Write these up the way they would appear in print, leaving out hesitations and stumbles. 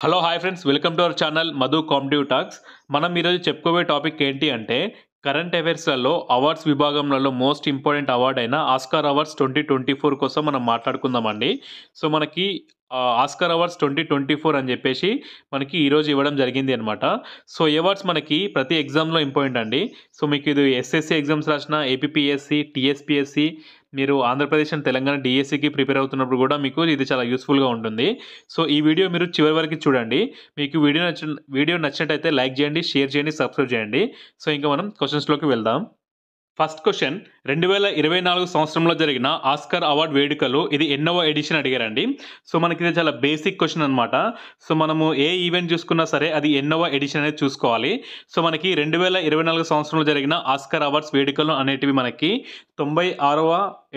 Hello hi friends welcome to our channel Madhu competitive talks. మనం ఈరోజు చెప్పుకోబోయే టాపిక్ ఏంటి అంటే కరెంట్ అఫైర్స్లలో అవార్డ్స్ విభాగంలో మోస్ట్ ఇంపార్టెంట్ అవార్డ్ అయిన ఆస్కార్ అవార్డ్స్ 2024 కోసం మనం మాట్లాడుకుందామండి. సో మనకి ఆస్కార్ అవార్డ్స్ 2024 అని చెప్పేసి మనకి ఈరోజు ఇవ్వడం జరిగింది అనమాట. సో ఈ అవార్డ్స్ మనకి ప్రతి ఎగ్జామ్లో ఇంపార్టెంట్ అండి. సో మీకు ఇది ఎస్ఎస్సి ఎగ్జామ్స్ రాసిన, ఏపీపీఎస్సి, టీఎస్పీఎస్సి, మీరు ఆంధ్రప్రదేశ్ అండ్ తెలంగాణ డిఎస్సికి ప్రిపేర్ అవుతున్నప్పుడు కూడా మీకు ఇది చాలా యూస్ఫుల్గా ఉంటుంది. సో ఈ వీడియో మీరు చివరి వరకు చూడండి. మీకు వీడియో నచ్చినట్టయితే లైక్ చేయండి, షేర్ చేయండి, సబ్స్క్రైబ్ చేయండి. సో ఇంకా మనం క్వశ్చన్స్లోకి వెళ్దాం. ఫస్ట్ క్వశ్చన్, 2024 సంవత్సరంలో జరిగిన ఆస్కార్ అవార్డ్ వేడుకలు ఇది ఎన్నవ ఎడిషన్ అడిగారండి. సో మనకి ఇది చాలా బేసిక్ క్వశ్చన్ అనమాట. సో మనము ఏ ఈవెంట్ చూసుకున్నా సరే అది ఎన్నవ ఎడిషన్ అనేది చూసుకోవాలి. సో మనకి 2024 సంవత్సరంలో జరిగిన ఆస్కార్ అవార్డ్స్ వేడుకలు అనేటివి మనకి 96వ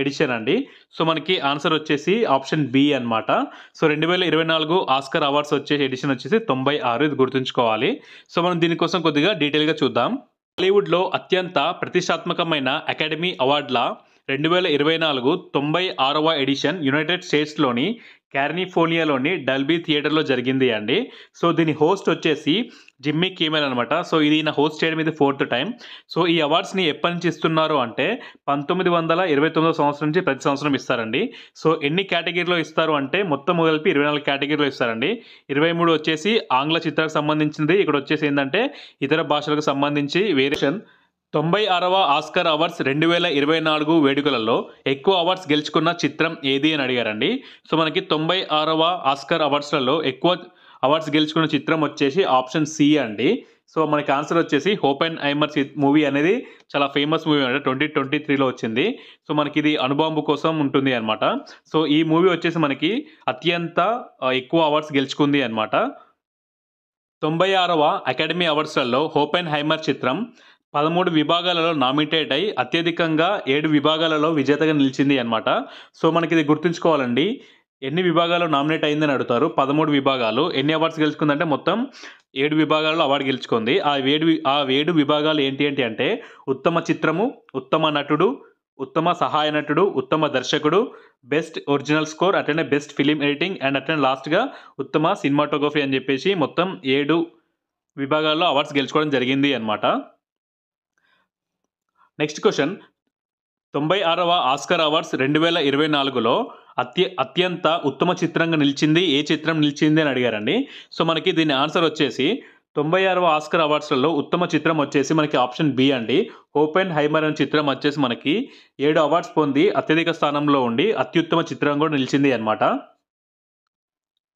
ఎడిషన్ అండి. సో మనకి ఆన్సర్ వచ్చేసి ఆప్షన్ బి అనమాట. సో 2024 ఆస్కార్ అవార్డ్స్ వచ్చే ఎడిషన్ వచ్చేసి 96, ఇది గుర్తుంచుకోవాలి. సో మనం దీనికోసం కొద్దిగా డీటెయిల్గా చూద్దాం. హాలీవుడ్లో అత్యంత ప్రతిష్టాత్మకమైన అకాడమీ అవార్డుల 2024 96వ ఎడిషన్ యునైటెడ్ స్టేట్స్లోని కాలిఫోర్నియాలోని డల్బీ థియేటర్లో జరిగింది అండి. సో దీని హోస్ట్ వచ్చేసి జిమ్మీ కిమెల్ అనమాట. సో ఇది ఈయన హోస్ట్ చేయడం ఇది 4th టైం. సో ఈ అవార్డ్స్ని ఎప్పటి నుంచి ఇస్తున్నారు అంటే 1929 సంవత్సరం నుంచి ప్రతి సంవత్సరం ఇస్తారండి. సో ఎన్ని కేటగిరీలో ఇస్తారు అంటే మొత్తం కలిపి 24 కేటగిరీలో ఇస్తారండి. 23 వచ్చేసి ఆంగ్ల చిత్రాలకు సంబంధించింది, ఇక్కడ వచ్చేసి ఏంటంటే ఇతర భాషలకు సంబంధించి వేరియేషన్. 96వ ఆస్కార్ అవార్డ్స్ 2024 వేడుకలలో ఎక్కువ అవార్డ్స్ గెలుచుకున్న చిత్రం ఏది అని అడిగారండి. సో మనకి 96వ ఆస్కార్ అవార్డ్స్లలో ఎక్కువ అవార్డ్స్ గెలుచుకున్న చిత్రం వచ్చేసి ఆప్షన్ సి అండి. సో మనకి ఆన్సర్ వచ్చేసి ఓపెన్హైమర్ మూవీ అనేది చాలా ఫేమస్ మూవీ అంటే 2023లో వచ్చింది. సో మనకి ఇది అణుబాంబు కోసం ఉంటుంది అనమాట. సో ఈ మూవీ వచ్చేసి మనకి అత్యంత ఎక్కువ అవార్డ్స్ గెలుచుకుంది అనమాట. 96వ అకాడమీ అవార్డ్స్లలో ఓపెన్హైమర్ చిత్రం 13 విభాగాలలో నామినేట్ అయి అత్యధికంగా 7 విభాగాలలో విజేతగా నిలిచింది అనమాట. సో మనకి ఇది గుర్తుంచుకోవాలండి. ఎన్ని విభాగాల్లో నామినేట్ అయిందని అడుగుతారు. 13 విభాగాలు. ఎన్ని అవార్డ్స్ గెలుచుకుందంటే మొత్తం 7 విభాగాల్లో అవార్డు గెలుచుకుంది. ఆ 7 విభాగాలు ఏంటి అంటే ఉత్తమ చిత్రము, ఉత్తమ నటుడు, ఉత్తమ సహాయ నటుడు, ఉత్తమ దర్శకుడు, బెస్ట్ ఒరిజినల్ స్కోర్, అట్లనే బెస్ట్ ఫిలిం ఎడిటింగ్ అండ్ అట్లనే లాస్ట్గా ఉత్తమ సినిమాటోగ్రఫీ అని చెప్పేసి మొత్తం 7 విభాగాల్లో అవార్డ్స్ గెలుచుకోవడం జరిగింది అనమాట. నెక్స్ట్ క్వశ్చన్, 96వ ఆస్కార్ అవార్డ్స్ 2024లో అత్యంత ఉత్తమ చిత్రంగా నిలిచింది ఏ చిత్రం నిలిచింది అని అడిగారండి. సో మనకి దీని ఆన్సర్ వచ్చేసి 96వ ఆస్కార్ అవార్డ్స్లలో ఉత్తమ చిత్రం వచ్చేసి మనకి ఆప్షన్ బి అండి. ఓపెన్హైమర్ అనే చిత్రం వచ్చేసి మనకి 7 అవార్డ్స్ పొంది అత్యధిక స్థానంలో ఉండి అత్యుత్తమ చిత్రం కూడా నిలిచింది అనమాట.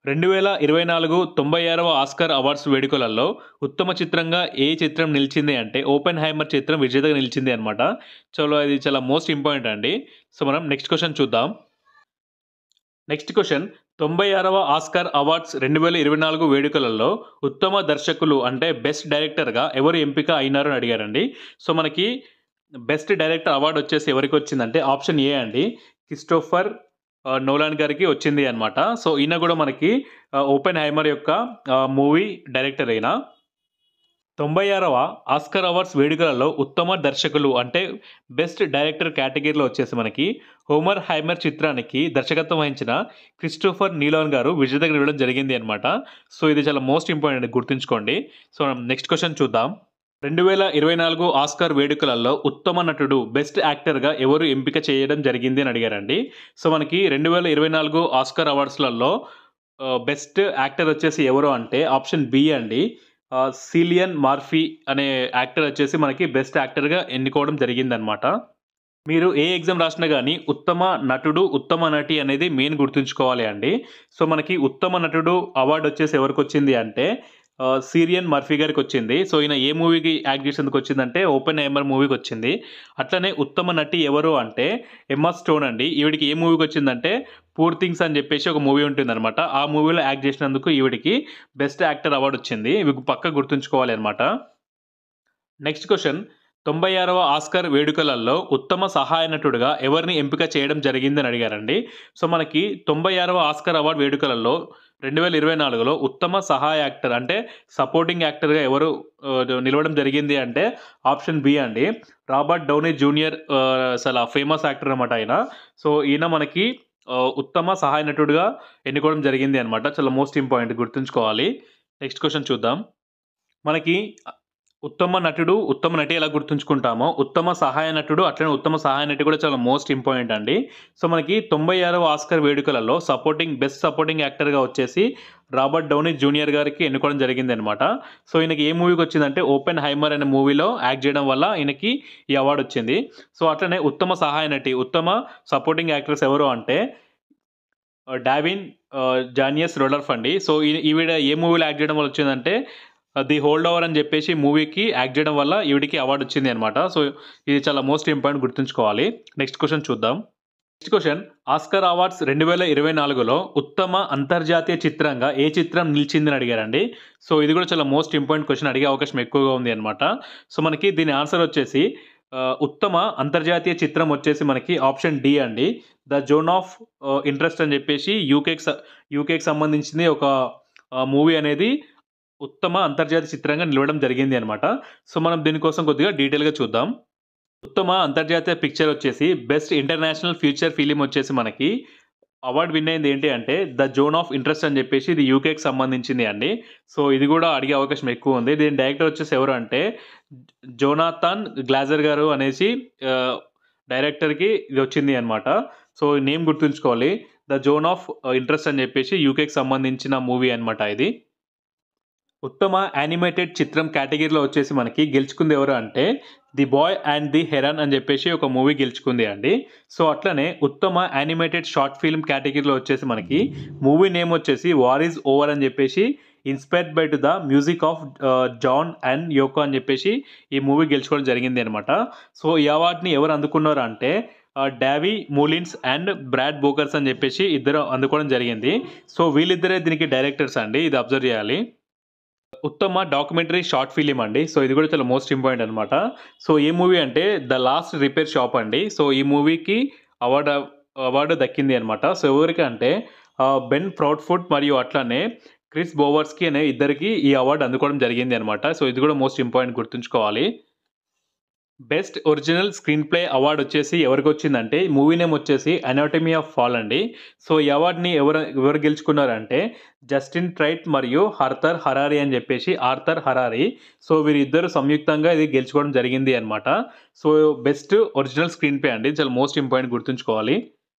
2024 96వ ఆస్కార్ అవార్డ్స్ వేడుకలలో ఉత్తమ చిత్రంగా ఏ చిత్రం నిలిచింది అంటే ఓపెన్హైమర్ చిత్రం విజేతగా నిలిచింది అనమాట. చలో ఇది చాలా మోస్ట్ ఇంపార్టెంట్ అండి. సో మనం నెక్స్ట్ క్వశ్చన్ చూద్దాం. నెక్స్ట్ క్వశ్చన్, 96వ ఆస్కార్ అవార్డ్స్ 2024 వేడుకలలో ఉత్తమ దర్శకులు అంటే బెస్ట్ డైరెక్టర్గా ఎవరు ఎంపిక అయినారు అని అడిగారండి. సో మనకి బెస్ట్ డైరెక్టర్ అవార్డు వచ్చేసి ఎవరికి వచ్చిందంటే ఆప్షన్ ఏ అండి. క్రిస్టోఫర్ నోలాన్ గారికి వచ్చింది అనమాట. సో ఈయన కూడా మనకి ఓపెన్హైమర్ యొక్క మూవీ డైరెక్టర్ అయిన. 96వ ఆస్కార్ అవార్డ్స్ వేడుకలలో ఉత్తమ దర్శకులు అంటే బెస్ట్ డైరెక్టర్ కేటగిరీలో వచ్చేసి మనకి ఓపెన్హైమర్ చిత్రానికి దర్శకత్వం వహించిన క్రిస్టోఫర్ నీలాన్ గారు విజేతగా నిలవడం జరిగింది అనమాట. సో ఇది చాలా మోస్ట్ ఇంపార్టెంట్, గుర్తుంచుకోండి. సో నెక్స్ట్ క్వశ్చన్ చూద్దాం. 2024 ఆస్కార్ వేడుకలలో ఉత్తమ నటుడు బెస్ట్ యాక్టర్గా ఎవరు ఎంపిక చేయడం జరిగింది అని అడిగారండి. సో మనకి 2024 ఆస్కార్ అవార్డ్స్లలో బెస్ట్ యాక్టర్ వచ్చేసి ఎవరు అంటే ఆప్షన్ బి అండి. సిలియన్ మర్ఫీ అనే యాక్టర్ వచ్చేసి మనకి బెస్ట్ యాక్టర్గా ఎన్నుకోవడం జరిగిందనమాట. మీరు ఏ ఎగ్జామ్ రాసినా కానీ ఉత్తమ నటుడు, ఉత్తమ నటి అనేది మెయిన్ గుర్తుంచుకోవాలి అండి. సో మనకి ఉత్తమ నటుడు అవార్డు వచ్చేసి ఎవరికి వచ్చింది అంటే సిలియన్ మర్ఫీ గారికి వచ్చింది. సో ఈయన ఏ మూవీకి యాక్ట్ చేసేందుకు వచ్చిందంటే ఓపెన్హైమర్ మూవీకి వచ్చింది. అట్లనే ఉత్తమ నటి ఎవరు అంటే ఎమ్మా స్టోన్ అండి. ఈవిడికి ఏ మూవీకి వచ్చిందంటే పూర్ థింగ్స్ అని చెప్పేసి ఒక మూవీ ఉంటుందన్నమాట. ఆ మూవీలో యాక్ట్ చేసినందుకు ఈవిడికి బెస్ట్ యాక్టర్ అవార్డు వచ్చింది. ఇవి పక్క గుర్తుంచుకోవాలి అనమాట. నెక్స్ట్ క్వశ్చన్, 96వ ఆస్కార్ వేడుకలలో ఉత్తమ సహాయ నటుడుగా ఎవరిని ఎంపిక చేయడం జరిగింది అని అడిగారండి. సో మనకి 96వ ఆస్కార్ అవార్డు వేడుకలలో 2024లో ఉత్తమ సహాయ యాక్టర్ అంటే సపోర్టింగ్ యాక్టర్గా ఎవరు నిలవడం జరిగింది అంటే ఆప్షన్ బి అండి. రాబర్ట్ డౌనీ జూనియర్ చాలా ఫేమస్ యాక్టర్ అనమాట ఆయన. సో ఈయన మనకి ఉత్తమ సహాయ నటుడుగా ఎన్నుకోవడం జరిగింది అనమాట. చాలా మోస్ట్ ఇంపార్టెంట్ గుర్తుంచుకోవాలి. నెక్స్ట్ క్వెషన్ చూద్దాం. మనకి ఉత్తమ నటుడు, ఉత్తమ నటి ఎలా గుర్తుంచుకుంటామో, ఉత్తమ సహాయ నటుడు, అట్లనే ఉత్తమ సహాయ నటి కూడా చాలా మోస్ట్ ఇంపార్టెంట్ అండి. సో, మనకి 96వ ఆస్కార్ వేడుకలలో బెస్ట్ సపోర్టింగ్ యాక్టర్‌గా వచ్చేసి రాబర్ట్ డౌనీ జూనియర్ గారికి ఎన్నుకోవడం జరిగిందనమాట. సో, ఈయనకి ఏ మూవీకి వచ్చిందంటే 'ఓపెన్ హైమర్' అనే మూవీలో యాక్ట్ చేయడం వల్ల ఈయనకి ఈ అవార్డ్ వచ్చింది. సో, అట్లనే ఉత్తమ సహాయ నటి, ఉత్తమ సపోర్టింగ్ యాక్ట్రెస్ ఎవరు అంటే డావిన్ జానియస్ రొడర్ఫ్ అండి. సో, ఈవిడ ఏ మూవీలో యాక్ట్ చేయడం వల్ల వచ్చిందంటే 'ది హోల్డ్ ఓవర్' అని చెప్పేసి మూవీకి యాక్ట్ చేయడం వల్ల ఈవిడకి అవార్డ్ వచ్చింది అనమాట. సో, ఇది చాలా మోస్ట్ ఇంపార్టెంట్ గుర్తుంచుకోవాలి. నెక్స్ట్ క్వెషన్ చూద్దాం. నెక్స్ట్ క్వెషన్ ఆస్కార్ అవార్డ్స్ 2024లో ఉత్తమ అంతర్జాతీయ చిత్రంగా ఏ చిత్రం నిలిచిందని అడిగారండి. సో, ఇది కూడా చాలా మోస్ట్ ఇంపార్టెంట్ క్వెషన్, అడిగే అవకాశం ఎక్కువగా ఉంది అనమాట. సో, మనకి దీని ఆన్సర్ వచ్చేసి ఉత్తమ అంతర్జాతీయ చిత్రం వచ్చేసి మనకి ఆప్షన్ డి అండి. 'ద జోన్ ఆఫ్ ఇంట్రెస్ట్' అని చెప్పేసి యూకేకి సంబంధించింది ఒక మూవీ అనేది ఉత్తమ అంతర్జాతీయ చిత్రంగా నిలవడం జరిగింది అనమాట. సో, మనం దీనికోసం కొద్దిగా డీటెయిల్‌గా చూద్దాం. ఉత్తమ అంతర్జాతీయ పిక్చర్ వచ్చేసి బెస్ట్ ఇంటర్నేషనల్ ఫీచర్ ఫిల్మ్ వచ్చేసి మనకి అవార్డ్ విన్ అయింది ఏంటి అంటే 'ద జోన్ ఆఫ్ ఇంట్రెస్ట్' అని చెప్పేసి ఇది యూకేకి సంబంధించింది అండి. సో, ఇది కూడా అడిగే అవకాశం ఎక్కువ ఉంది. దీని డైరెక్టర్ వచ్చేసి ఎవరు అంటే జోనాథన్ గ్లాజర్ గారు అనేసి డైరెక్టర్‌కి ఇది వచ్చింది అనమాట. సో, నేమ్ గుర్తుంచుకోవాలి. 'ద జోన్ ఆఫ్ ఇంట్రెస్ట్' అని చెప్పేసి యూకేకి సంబంధించిన మూవీ అనమాట ఇది. ఉత్తమ యానిమేటెడ్ చిత్రం కేటగిరీలో వచ్చేసి మనకి గెలుచుకుంది ఎవరు అంటే 'ది బాయ్ అండ్ ది హెరన్' అని చెప్పేసి ఒక మూవీ గెలుచుకుంది అండి. సో, అట్లనే ఉత్తమ యానిమేటెడ్ షార్ట్ ఫిల్మ్ కేటగిరీలో వచ్చేసి మనకి మూవీ నేమ్ వచ్చేసి 'వార్ ఈజ్ ఓవర్' అని చెప్పేసి inspired by the music of John and Yoko అని చెప్పేసి ఈ మూవీ గెలుచుకోవడం జరిగింది అనమాట. సో, ఈ అవార్డ్‌ని ఎవరు అందుకున్నారు అంటే డావీ మూలిన్స్ అండ్ బ్రాడ్ బోకర్స్ అని చెప్పేసి ఇద్దరు అందుకోవడం జరిగింది. సో, వీళ్ళిద్దరే దీనికి డైరెక్టర్స్ అండి. ఇది అబ్జర్వ్ చేయాలి. ఉత్తమ డాక్యుమెంటరీ షార్ట్ ఫిల్మ్ అండి. సో, ఇది కూడా చాలా మోస్ట్ ఇంపార్టెంట్ అనమాట. సో, ఏ మూవీ అంటే 'ద లాస్ట్ రిపేర్ షాప్' అండి. సో, ఈ మూవీకి అవార్డు దక్కింది అనమాట. సో, ఎవరికి అంటే బెన్ ప్రౌడ్‌ఫుడ్ మరియు అట్లనే క్రిస్ బోవర్స్‌కి అనే ఇద్దరికి ఈ అవార్డు అందుకోవడం జరిగింది అనమాట. సో, ఇది కూడా మోస్ట్ ఇంపార్టెంట్ గుర్తుంచుకోవాలి. Best original screen play award వచ్చేసి ఎవరికొచ్చిందంటే మూవీ నేమ్ వచ్చేసి 'అనాటమీ ఆఫ్ ఫాల్' అండి. సో, ఈ అవార్డ్‌ని ఎవరు గెలుచుకున్నారంటే జస్టిన్ ట్రైట్ మరియు ఆర్థర్ హరారీ. సో, వీరిద్దరూ సంయుక్తంగా ఇది గెలుచుకోవడం జరిగింది అనమాట. So, best original screen play అండి. చాలా మోస్ట్ ఇంపార్టెంట్ గుర్తుంచుకోవాలి.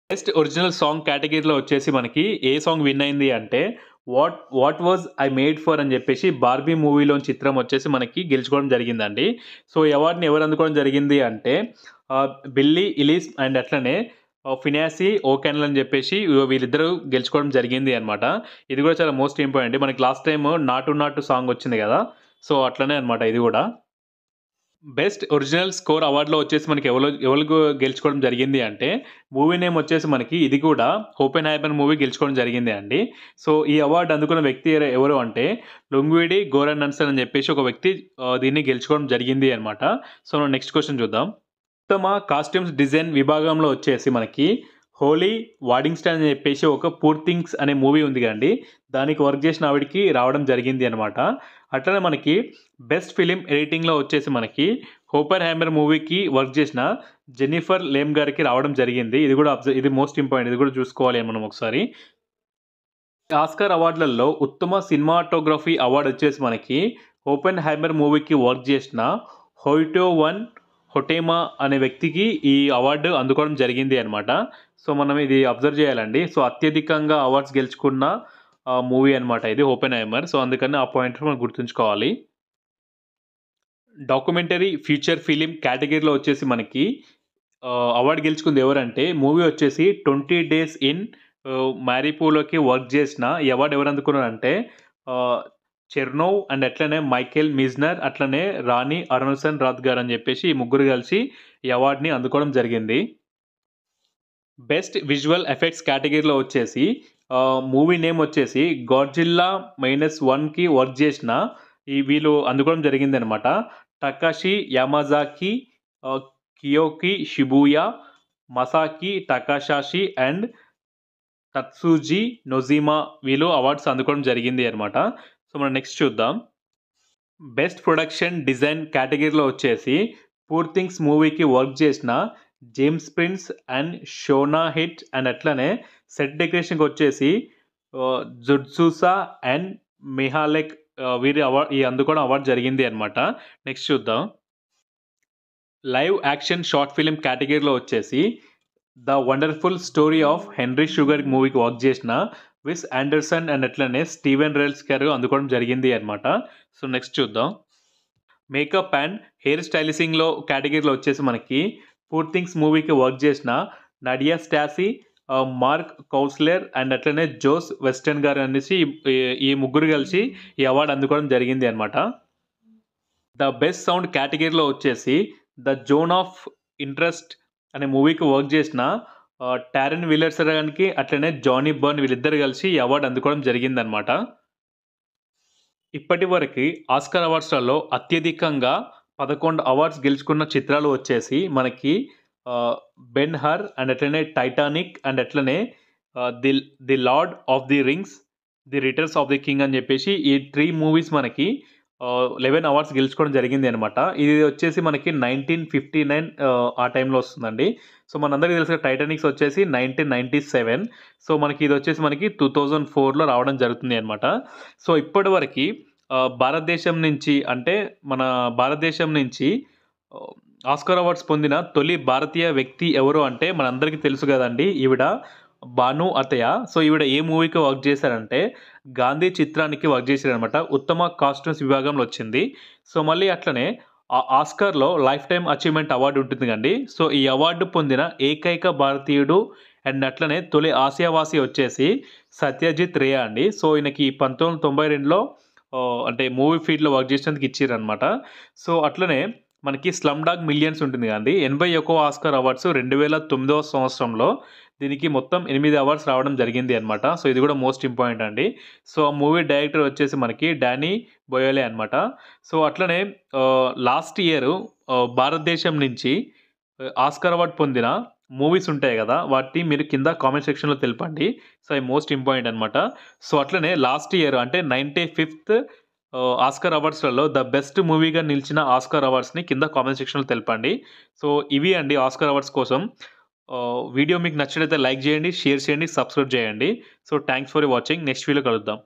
బెస్ట్ ఒరిజినల్ సాంగ్ కేటగిరీలో వచ్చేసి మనకి ఏ సాంగ్ విన్ అయింది అంటే what was I made for అని చెప్పేసి 'బార్బీ' మూవీలోని చిత్రం వచ్చేసి మనకి గెలుచుకోవడం జరిగిందండి. సో, ఈ అవార్డ్‌ని ఎవరు అందుకోవడం జరిగింది అంటే బిల్లీ ఎలిస్ అండ్ అట్లనే ఫినాసి ఓకెనెల్ అని చెప్పేసి వీళ్ళిద్దరూ గెలుచుకోవడం జరిగింది అనమాట. ఇది కూడా చాలా మోస్ట్ ఇంపార్టెంట్. మనకి లాస్ట్ టైమ్ 'నాటు నాటు' సాంగ్ వచ్చింది కదా! సో, అట్లనే అనమాట ఇది కూడా. బెస్ట్ ఒరిజినల్ స్కోర్ అవార్డ్‌లో వచ్చేసి మనకి ఎవరు గెలుచుకోవడం జరిగింది అంటే మూవీ నేమ్ వచ్చేసి మనకి ఇది కూడా 'ఓపెన్ హైమర్' మూవీ గెలుచుకోవడం జరిగింది అండి. సో, ఈ అవార్డ్ అందుకున్న వ్యక్తి ఎవరు అంటే లొంగ్విడి గోరన్నన్సన్ అని చెప్పేసి ఒక వ్యక్తి దీన్ని గెలుచుకోవడం జరిగింది అనమాట. సో, నెక్స్ట్ క్వెషన్ చూద్దాం. ఉత్తమ కాస్ట్యూమ్స్ డిజైన్ విభాగంలో వచ్చేసి మనకి హోలీ వాడింగ్స్టన్ అని చెప్పేసి ఒక 'పూర్ థింగ్స్' అనే మూవీ ఉంది కదండీ! దానికి వర్క్ చేసిన ఆవిడకి రావడం జరిగింది అనమాట. అట్లనే మనకి బెస్ట్ ఫిల్మ్ ఎడిటింగ్‌లో వచ్చేసి మనకి 'ఓపెన్ హైమర్' మూవీకి వర్క్ చేసిన జెన్నిఫర్ లేమ్ గారికి రావడం జరిగింది. ఇది మోస్ట్ ఇంపార్టెంట్. ఇది కూడా చూసుకోవాలి మనం ఒకసారి. ఆస్కార్ అవార్డులలో ఉత్తమ సినిమాటోగ్రఫీ అవార్డ్ వచ్చేసి మనకి 'ఓపెన్ హైమర్' మూవీకి వర్క్ చేసిన హోయిటో వన్ హొటేమా అనే వ్యక్తికి ఈ అవార్డు అందుకోవడం జరిగింది అనమాట. సో, మనం ఇది అబ్జర్వ్ చేయాలండి. సో, అత్యధికంగా అవార్డ్స్ గెలుచుకున్న మూవీ అనమాట ఇది 'ఓపెన్ హైమర్'. సో, అందుకని ఆ పాయింట్ మనం గుర్తుంచుకోవాలి. డాక్యుమెంటరీ ఫీచర్ ఫిల్మ్ కేటగిరీలో వచ్చేసి మనకి అవార్డ్ గెలుచుకుంది ఎవరంటే మూవీ వచ్చేసి 20 డేస్ ఇన్ మారిపోలోకి వర్క్ చేసిన ఈ అవార్డు ఎవరు అందుకున్నారంటే చెర్నోవ్ అండ్ అట్లనే మైకేల్ మిజ్నర్ అట్లనే రాణి అరుణసన్ రాత్ గారు అని చెప్పేసి ఈ ముగ్గురు కలిసి ఈ అవార్డుని అందుకోవడం జరిగింది. బెస్ట్ విజువల్ ఎఫెక్ట్స్ కేటగిరీలో వచ్చేసి మూవీ నేమ్ వచ్చేసి 'గాడ్జిల్లా -1'కి వర్క్ చేసిన వీళ్ళు అందుకోవడం జరిగిందనమాట. టకాషి యామాజాకి, కియోకి షిబుయా, మసాకి టకాషాషి అండ్ తత్సుజి నొజిమా వీళ్ళు అవార్డ్స్ అందుకోవడం జరిగింది అనమాట. సో, మనం నెక్స్ట్ చూద్దాం. బెస్ట్ ప్రొడక్షన్ డిజైన్ కేటగిరీలో వచ్చేసి 'పూర్ థింగ్స్' మూవీకి వర్క్ చేసిన James Prince and Shona Heath and అట్లనే సెట్ డెకరేషన్కి వచ్చేసి జుడ్సూసా అండ్ మిహాలెక్ వీరి అవార్డ్ ఈ అందుకోవడం అవార్డు జరిగింది అనమాట. నెక్స్ట్ చూద్దాం. లైవ్ యాక్షన్ షార్ట్ ఫిలిం కేటగిరీలో వచ్చేసి the wonderful story of henry sugar మూవీకి వర్క్ చేసిన విస్ ఆండర్సన్ అండ్ అట్లనే స్టీవెన్ రెల్స్ గారు అందుకోవడం జరిగింది అనమాట. సో నెక్స్ట్ చూద్దాం. మేకప్ అండ్ హెయిర్ స్టైలిసింగ్లో కేటగిరీలో వచ్చేసి మనకి పూర్ థింగ్స్ మూవీకి వర్క్ చేసిన నడియా స్టాసీ, మార్క్ కౌస్లర్ అండ్ అట్లనే జోస్ వెస్టర్న్ గారు అనేసి ఈ ముగ్గురు కలిసి ఈ అవార్డు అందుకోవడం జరిగింది అనమాట. ద బెస్ట్ సౌండ్ కేటగిరీలో వచ్చేసి ద జోన్ ఆఫ్ ఇంట్రెస్ట్ అనే మూవీకి వర్క్ చేసిన టారెన్ విల్లర్సన్ గారికి అట్లనే జానీ బర్న్ వీళ్ళిద్దరు కలిసి ఈ అవార్డు అందుకోవడం జరిగిందనమాట. ఇప్పటి వరకు ఆస్కార్ అవార్డ్స్లలో అత్యధికంగా 11 అవార్డ్స్ గెలుచుకున్న చిత్రాలు వచ్చేసి మనకి బెన్ హర్ అండ్ అట్లనే టైటానిక్ అండ్ అట్లనే the lord of the rings, the returns of the king అని చెప్పేసి ఈ 3 మూవీస్ మనకి 11 అవార్డ్స్ గెలుచుకోవడం జరిగింది అనమాట. ఇది వచ్చేసి మనకి 1959 ఆ టైంలో వస్తుందండి. సో మనందరికీ తెలిసిన టైటానిక్స్ వచ్చేసి 1997. సో మనకి ఇది వచ్చేసి మనకి 2004లో రావడం జరుగుతుంది అనమాట. సో ఇప్పటివరకు భారతదేశం నుంచి అంటే మన భారతదేశం నుంచి ఆస్కార్ అవార్డ్స్ పొందిన తొలి భారతీయ వ్యక్తి ఎవరు అంటే మనందరికీ తెలుసు కదండి, ఈవిడ భాను అతయ్య. సో ఈవిడ ఏ మూవీకి వర్క్ చేశారంటే గాంధీ చిత్రానికి వర్క్ చేశారనమాట. ఉత్తమ కాస్ట్యూమ్స్ విభాగంలో వచ్చింది. సో మళ్ళీ అట్లనే ఆస్కార్లో లైఫ్ టైమ్ అచీవ్మెంట్ అవార్డు ఉంటుంది కండి. సో ఈ అవార్డు పొందిన ఏకైక భారతీయుడు అండ్ అట్లనే తొలి ఆసియావాసి వచ్చేసి సత్యజిత్ రే అండి. సో ఈయనకి 1992లో అంటే మూవీ ఫీల్డ్లో వర్క్ చేసినందుకు ఇచ్చారనమాట. సో అట్లనే మనకి స్లమ్ డాగ్ మిలియన్స్ ఉంటుంది కదండి, 81వ ఆస్కార్ అవార్డ్స్ 2009వ సంవత్సరంలో దీనికి మొత్తం 8 అవార్డ్స్ రావడం జరిగింది అనమాట. సో ఇది కూడా మోస్ట్ ఇంపార్టెంట్ అండి. సో ఆ మూవీ డైరెక్టర్ వచ్చేసి మనకి డానీ బోయలే అనమాట. సో అట్లనే లాస్ట్ ఇయర్ భారతదేశం నుంచి ఆస్కార్ అవార్డు పొందిన మూవీస్ ఉంటాయి కదా, వాటిని మీరు కింద కామెంట్ సెక్షన్లో తెలపండి. సో అవి మోస్ట్ ఇంపార్టెంట్ అనమాట. సో అట్లనే లాస్ట్ ఇయర్ అంటే 95th ఆస్కార్ అవార్డ్స్లలో ద బెస్ట్ మూవీగా నిలిచిన ఆస్కార్ అవార్డ్స్ని కింద కామెంట్ సెక్షన్లో తెలపండి. సో ఇవి అండి ఆస్కార్ అవార్డ్స్ కోసం. వీడియో మీకు నచ్చినట్లయితే లైక్ చేయండి, షేర్ చేయండి, సబ్స్క్రైబ్ చేయండి. So thanks for watching. Next video కలుద్దాం.